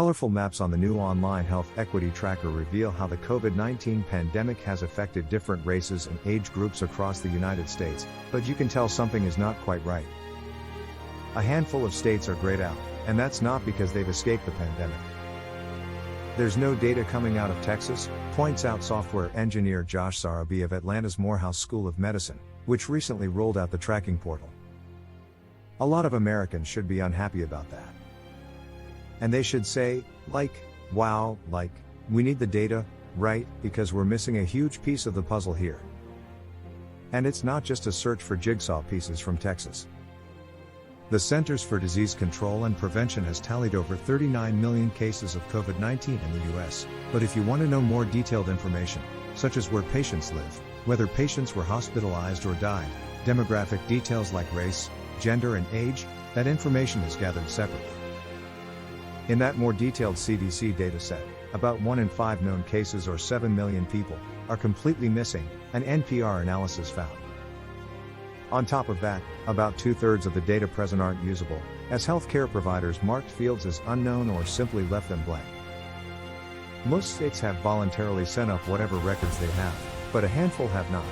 Colorful maps on the new online health equity tracker reveal how the COVID-19 pandemic has affected different races and age groups across the United States, but you can tell something is not quite right. A handful of states are grayed out, and that's not because they've escaped the pandemic. There's no data coming out of Texas, points out software engineer Josh Zarrabi of Atlanta's Morehouse School of Medicine, which recently rolled out the tracking portal. A lot of Americans should be unhappy about that. And they should say, wow, we need the data, right, because we're missing a huge piece of the puzzle here. And it's not just a search for jigsaw pieces from Texas. The Centers for Disease Control and Prevention has tallied over 39 million cases of COVID-19 in the US, but if you want to know more detailed information, such as where patients live, whether patients were hospitalized or died, demographic details like race, gender and age, that information is gathered separately. In that more detailed CDC dataset, about 1 in 5 known cases or 7 million people are completely missing, an NPR analysis found. On top of that, about 2/3 of the data present aren't usable, as healthcare providers marked fields as unknown or simply left them blank. Most states have voluntarily sent up whatever records they have, but a handful have not.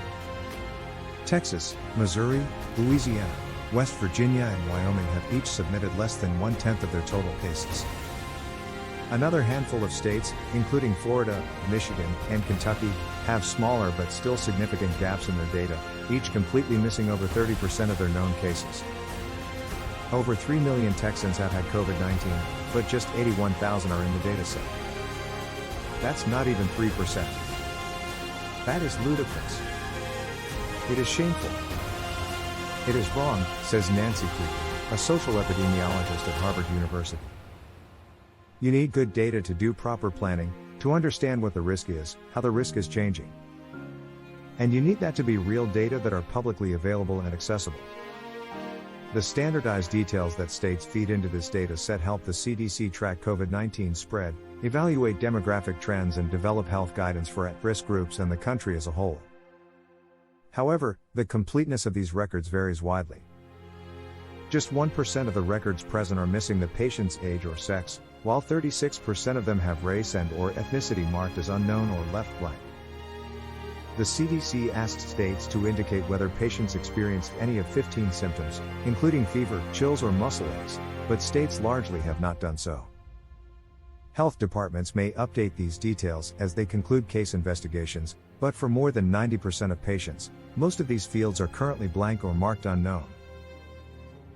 Texas, Missouri, Louisiana, West Virginia and Wyoming have each submitted less than 1/10 of their total cases. Another handful of states, including Florida, Michigan, and Kentucky, have smaller but still significant gaps in their data, each completely missing over 30% of their known cases. Over 3 million Texans have had COVID-19, but just 81,000 are in the dataset. That's not even 3%. That is ludicrous. It is shameful. It is wrong, says Nancy Krieger, a social epidemiologist at Harvard University. You need good data to do proper planning, to understand what the risk is, how the risk is changing. And you need that to be real data that are publicly available and accessible. The standardized details that states feed into this data set help the CDC track COVID-19 spread, evaluate demographic trends and develop health guidance for at-risk groups and the country as a whole. However, the completeness of these records varies widely. Just 1% of the records present are missing the patient's age or sex, while 36% of them have race and/or ethnicity marked as unknown or left blank. The CDC asked states to indicate whether patients experienced any of 15 symptoms, including fever, chills or muscle aches, but states largely have not done so. Health departments may update these details as they conclude case investigations, but for more than 90% of patients, most of these fields are currently blank or marked unknown.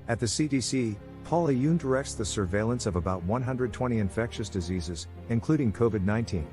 At the CDC, Paula Yoon directs the surveillance of about 120 infectious diseases, including COVID-19,